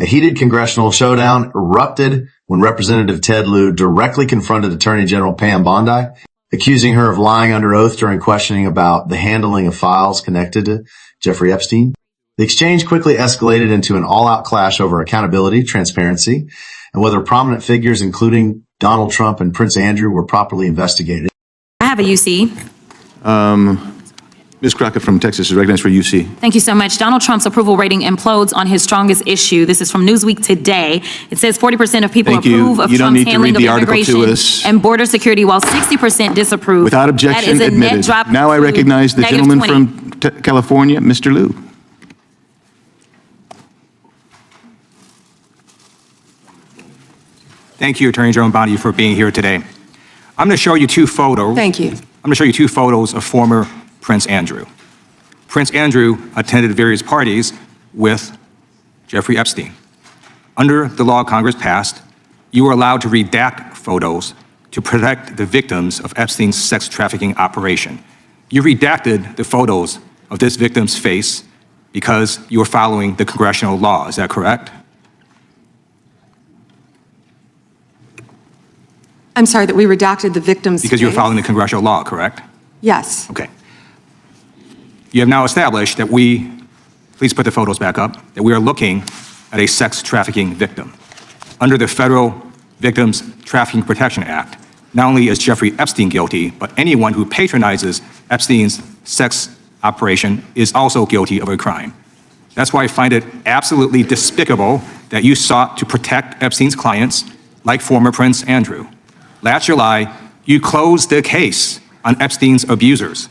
A heated congressional showdown erupted when Representative Ted Lieu directly confronted Attorney General Pam Bondi, accusing her of lying under oath during questioning about the handling of files connected to Jeffrey Epstein. The exchange quickly escalated into an all-out clash over accountability, transparency, and whether prominent figures, including Donald Trump and Prince Andrew, were properly investigated. I have a UC. Ms. Crockett from Texas is recognized for UC. Thank you so much. Donald Trump's approval rating implodes on his strongest issue. This is from Newsweek today. It says 40% of people approve of Trump's handling of immigration and border security, while 60% disapprove. Without objection, that is a net admitted. drop Now I recognize the gentleman 20. from California, Mr. Lieu. Thank you, Attorney General Bondi, for being here today. I'm going to show you two photos. Thank you. I'm going to show you two photos of former Prince Andrew. Prince Andrew attended various parties with Jeffrey Epstein. Under the law Congress passed, you were allowed to redact photos to protect the victims of Epstein's sex trafficking operation. You redacted the photos of this victim's face because you were following the congressional law. Is that correct? I'm sorry, that we redacted the victim's Because you were face? following the congressional law, correct? Yes. Okay. You have now established that please put the photos back up, that we are looking at a sex trafficking victim. Under the Federal Victims Trafficking Protection Act, not only is Jeffrey Epstein guilty, but anyone who patronizes Epstein's sex operation is also guilty of a crime. That's why I find it absolutely despicable that you sought to protect Epstein's clients, like former Prince Andrew. Last July, you closed the case on Epstein's abusers.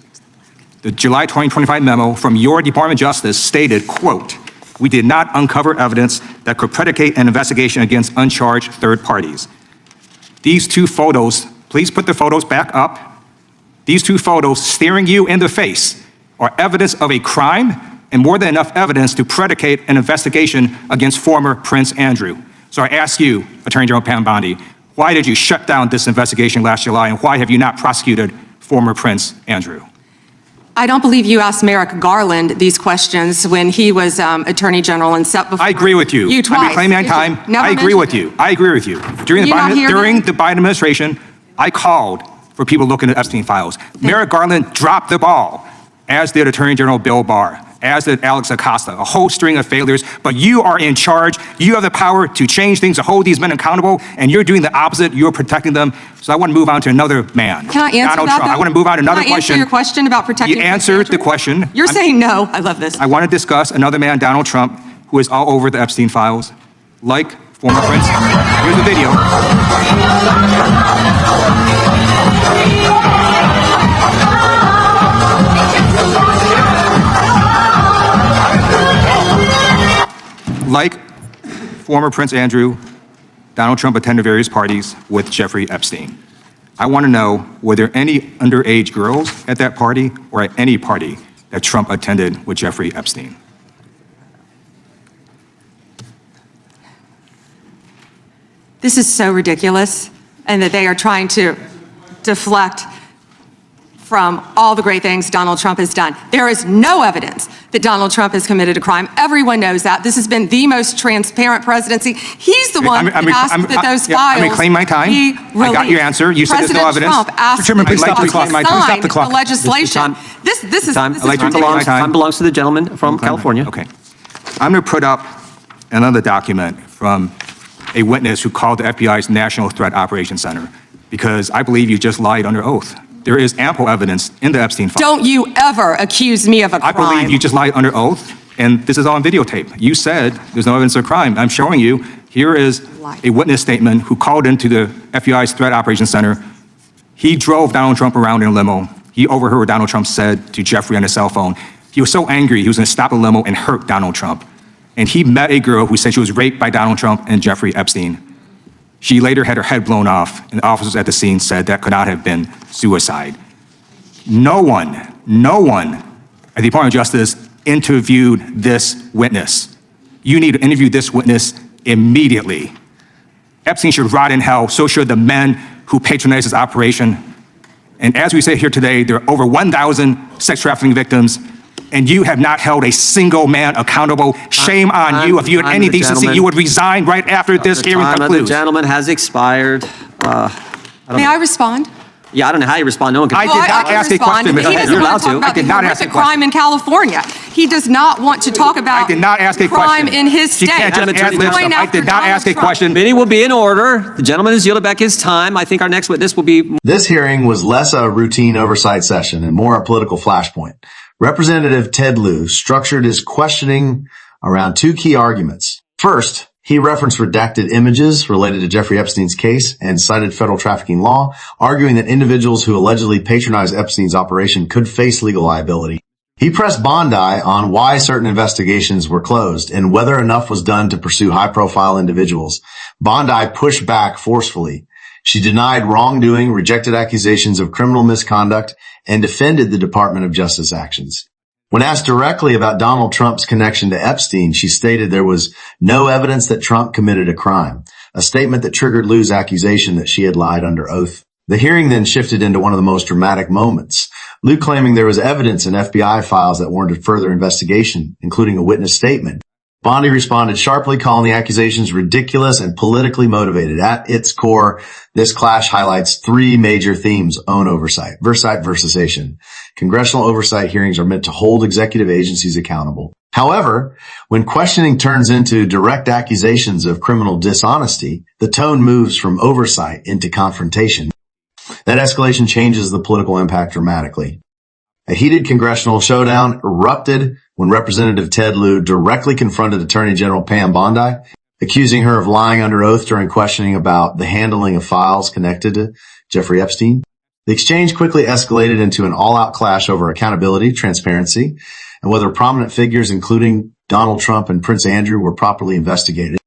The July 2025 memo from your Department of Justice stated, quote, "We did not uncover evidence that could predicate an investigation against uncharged third parties." These two photos, please put the photos back up. These two photos staring you in the face are evidence of a crime and more than enough evidence to predicate an investigation against former Prince Andrew. So I ask you, Attorney General Pam Bondi, why did you shut down this investigation last July, and why have you not prosecuted former Prince Andrew? I don't believe you asked Merrick Garland these questions when he was Attorney General and set before. I agree with you. You twice. I'm reclaiming my time. I agree with you. I agree with you. During the Biden administration, I called for people looking at Epstein files. Merrick Garland dropped the ball, as did Attorney General Bill Barr, as did Alex Acosta, a whole string of failures. But you are in charge. You have the power to change things, to hold these men accountable, and you're doing the opposite. You're protecting them. So I want to move on to another man. Can I answer Donald that? Trump. I want to move on to another Can I answer question. your question about protecting? You answered the question. You're saying no. I love this. I want to discuss another man, Donald Trump, who is all over the Epstein files, like former Prince. Here's the video. Like former Prince Andrew, Donald Trump attended various parties with Jeffrey Epstein. I want to know, were there any underage girls at that party or at any party that Trump attended with Jeffrey Epstein? This is so ridiculous, and that they are trying to deflect from all the great things Donald Trump has done. There is no evidence that Donald Trump has committed a crime. Everyone knows that. This has been the most transparent presidency. He's the one that asked that those files I'm reclaiming my time. be released. I got your answer. You said there's no evidence. President Trump asked Chairman, please stop the clock. sign Stop the clock. the legislation. This is ridiculous. Time belongs to the gentleman from California. Okay. I'm going to put up another document from a witness who called the FBI's National Threat Operations Center, because I believe you just lied under oath. There is ample evidence in the Epstein file. Don't you ever accuse me of a crime. I believe you just lied under oath, and this is all on videotape. You said there's no evidence of crime. I'm showing you, here is a witness statement who called into the FBI's Threat Operations Center. He drove Donald Trump around in a limo. He overheard what Donald Trump said to Jeffrey on his cell phone. He was so angry, he was going to stop the limo and hurt Donald Trump. And he met a girl who said she was raped by Donald Trump and Jeffrey Epstein. She later had her head blown off, and the officers at the scene said that could not have been suicide. No one at the Department of Justice interviewed this witness. You need to interview this witness immediately. Epstein should rot in hell, so should the men who patronized his operation. And as we say here today, there are over 1,000 sex trafficking victims. and you have not held a single man accountable. Shame on you. If you had any decency, you would resign right after this hearing The concludes. gentleman has expired. May I respond? Yeah, I don't know how you respond. No one can. I did not ask a question, He Ms. doesn't You're want allowed to talk to. about I did the not ask a horrific crime in California. He does not want to talk about I did not ask a crime question. in his She state. can't just Attorney ask General. this. I did not Donald ask a Trump. question. Meeting will be in order. The gentleman has yielded back his time. I think our next witness will be. This hearing was less a routine oversight session and more a political flashpoint. Representative Ted Lieu structured his questioning around two key arguments. First, he referenced redacted images related to Jeffrey Epstein's case and cited federal trafficking law, arguing that individuals who allegedly patronized Epstein's operation could face legal liability. He pressed Bondi on why certain investigations were closed and whether enough was done to pursue high-profile individuals. Bondi pushed back forcefully. She denied wrongdoing, rejected accusations of criminal misconduct, and defended the Department of Justice actions. When asked directly about Donald Trump's connection to Epstein, she stated there was no evidence that Trump committed a crime, a statement that triggered Lieu's accusation that she had lied under oath. The hearing then shifted into one of the most dramatic moments, Lieu claiming there was evidence in FBI files that warranted further investigation, including a witness statement. Bondi responded sharply, calling the accusations ridiculous and politically motivated. At its core, this clash highlights three major themes: own oversight, versation. Congressional oversight hearings are meant to hold executive agencies accountable. However, when questioning turns into direct accusations of criminal dishonesty, the tone moves from oversight into confrontation. That escalation changes the political impact dramatically. A heated congressional showdown erupted when Representative Ted Lieu directly confronted Attorney General Pam Bondi, accusing her of lying under oath during questioning about the handling of files connected to Jeffrey Epstein. The exchange quickly escalated into an all-out clash over accountability, transparency, and whether prominent figures, including Donald Trump and Prince Andrew, were properly investigated.